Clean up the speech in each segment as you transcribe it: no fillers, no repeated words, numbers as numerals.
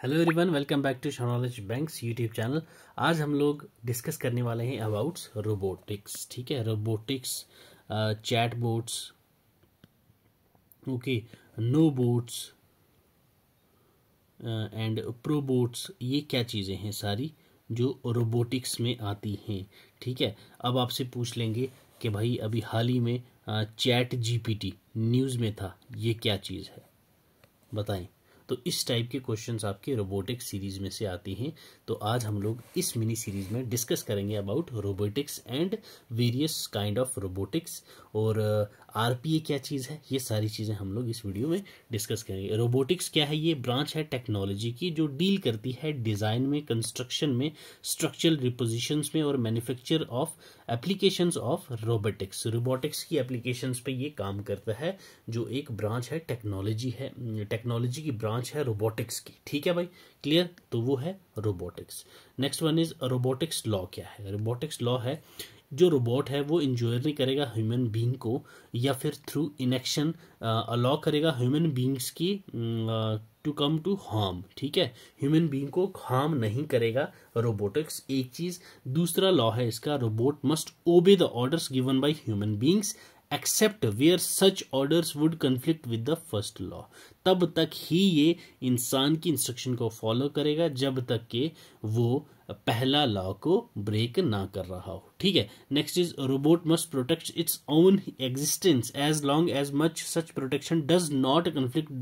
Hello everyone, welcome back to knowledge banks YouTube channel. आज हम लोग डिस्कस करने वाले हैं अबाउट रोबोटिक्स। ठीक है, robotics, chat bots, okay, no boats and pro bots, ये क्या चीज़ें हैं सारी जो रोबोटिक्स में आती हैं। ठीक है, अब आपसे पूछ लेंगे कि भाई अभी हाल ही में चैट जीपीटी न्यूज़ में था, ये क्या चीज़ है, बताएं। तो इस टाइप के क्वेश्चंस आपके रोबोटिक्स सीरीज में से आती हैं। तो आज हम लोग इस मिनी सीरीज में डिस्कस करेंगे about robotics and various kind of robotics, और आरपीए क्या चीज़ है, ये सारी चीज़ें हम लोग इस वीडियो में डिस्कस करेंगे। रोबोटिक्स क्या है? ये ब्रांच है टेक्नोलॉजी की जो डील करती है डिज़ाइन में, कंस्ट्रक्शन में, स्ट्रक्चरल रिपोजिशंस में और manufacture of applications of robotics. Robotics की एप्लीकेशंस पे ये काम करता है, जो एक ब्रांच है टेक्नोलॉजी है, टेक्नोलॉजी की ब्रांच है रोबोटिक्स की। ठीक है भाई, क्लियर? तो वो है robotics. Next one is robotics law. क्या है? रोबोटिक्स लॉ है जो रोबोट है वो इंजोर नहीं करेगा ह्यूमन बीइंग को, या फिर थ्रू इनएक्शन अलाउ करेगा ह्यूमन बीइंग्स की टू कम टू हार्म। ठीक है, ह्यूमन बीइंग को हार्म नहीं करेगा रोबोटिक्स, एक चीज। दूसरा लॉ है इसका, robot must obey the orders given by human beings except where such orders would conflict with the first law. तब तक ही ये इंसान की इंस्ट्रक्शन को फॉलो करेगा जब तक कि वो पहला लॉ को ब्रेक ना कर रहा हो। ठीक है, next is robot must protect its own existence as long as much such protection does not conflict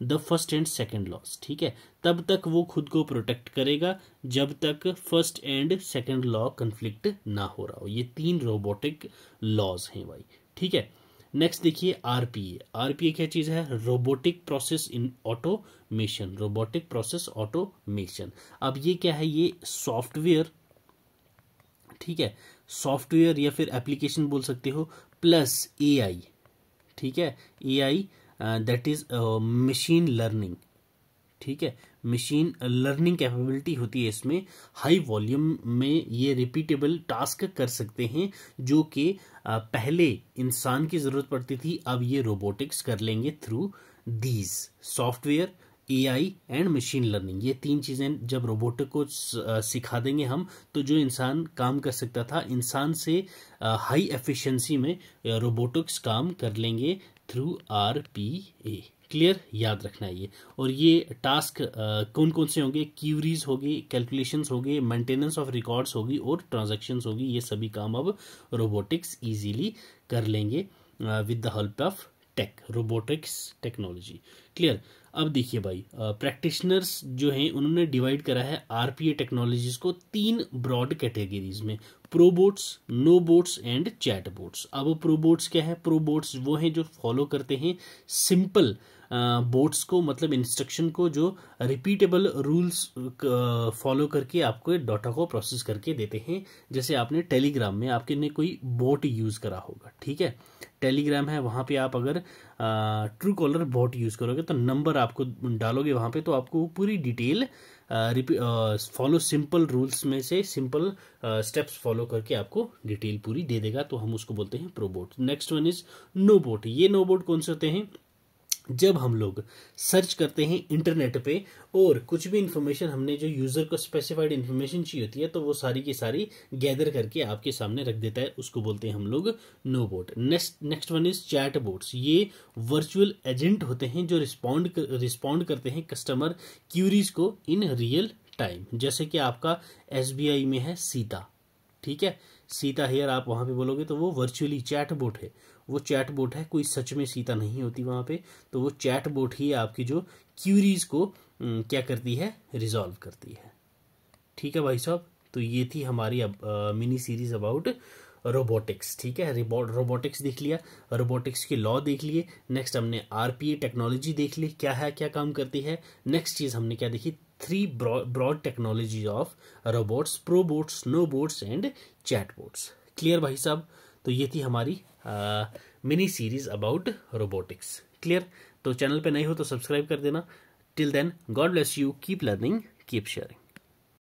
the first and second laws. ठीक है, तब तक वो खुद को प्रोटेक्ट करेगा जब तक first and second law conflict ना हो रहा हो। ये तीन रोबोटिक लॉज हैं भाई। ठीक है, नेक्स्ट देखिए आरपीए। आरपीए क्या चीज है? Robotic process in automation. Robotic process automation. अब ये क्या है? ये सॉफ्टवेयर, ठीक है, सॉफ्टवेयर या फिर एप्लीकेशन बोल सकते हो, प्लस एआई। ठीक है, AI that is machine learning. ठीक है, मशीन लर्निंग कैपेबिलिटी होती है इसमें। हाई वॉल्यूम में ये रिपीटेबल टास्क कर सकते हैं जो कि पहले इंसान की जरूरत पड़ती थी, अब ये रोबोटिक्स कर लेंगे through these software, AI and machine learning. ये तीन चीजें जब रोबोटिक को सिखा देंगे हम, तो जो इंसान काम कर सकता था, इंसान से हाई एफिशिएंसी में रोबोटिक्स काम कर लेंगे थ्रू आरपीए। क्लियर? याद रखना है ये। और ये टास्क कौन कौन से होंगे? क्यूरीज होगी, कैलकुलेशंस होगी, मेंटेनेंस ऑफ रिकॉर्ड्स होगी और ट्रांजैक्शंस होगी। ये सभी काम अब रोबोटिक्स इजीली कर लेंगे with the help of tech, robotics technology. Clear? अब देखिए भाई, प्रैक्टिशनर्स जो हैं उन्होंने डिवाइड करा है आरपीए टेक्नोलॉजीज को तीन ब्रॉड कैटेगरीज में, probots, no boats and chat bots. अब प्रोबोट्स क्या है? प्रोबोट्स वो हैं जो फॉलो करते हैं सिंपल बोट्स को, मतलब इंस्ट्रक्शन को, जो रिपीटेबल रूल्स फॉलो करके आपको डाटा को प्रोसेस करके देते हैं। जैसे आपने टेलीग्राम में आपके ने कोई बोट यूज करा होगा। ठीक है, टेलीग्राम है, वहां पे आप अगर ट्रू कॉलर बोट यूज करोगे तो नंबर आपको डालोगे वहां पे, तो आपको पूरी डिटेल फॉलो सिंपल रूल्स में से सिंपल स्टेप्स फॉलो करके आपको डिटेल पूरी दे देगा, तो हम उसको बोलते हैं probot. Next one is knowbot. ये नो बोट कौन से होते हैं? जब हम लोग सर्च करते हैं इंटरनेट पे और कुछ भी इंफॉर्मेशन हमने जो यूजर को स्पेसिफाइड इंफॉर्मेशन चाहिए होती है, तो वो सारी की सारी गैदर करके आपके सामने रख देता है, उसको बोलते हैं हम लोग no bot. Next one is chat bots. ये वर्चुअल एजेंट होते हैं जो रिस्पॉन्ड करते हैं कस्टमर क्यूरीज को इन रियल टाइम। जैसे कि आपका एसबीआई में है सीता। ठीक है, सीता हेयर आप वहां पे बोलोगे तो वो वर्चुअली चैट बोट है, वो चैट बोट है, कोई सच में सीता नहीं होती वहां पे। तो वो चैट बोट ही आपकी जो क्यूरीज को क्या करती है? रिजॉल्व करती है। ठीक है भाई साहब, तो ये थी हमारी मिनी सीरीज अबाउट रोबोटिक्स। ठीक है, रोबोटिक्स देख लिया, रोबोटिक्स के लॉ देख लिए। नेक्स्ट हमने आरपीए टेक्नोलॉजी देख ली, क्या है, क्या काम करती है। नेक्स्ट चीज हमने क्या देखी? Three broad technology of robots, probots, no boats and chat bots. Clear भाई साहब? तो ये थी हमारी mini series about robotics. Clear? तो चैनल पे नए हो तो सब्सक्राइब कर देना। Till then, God bless you, keep learning, keep sharing.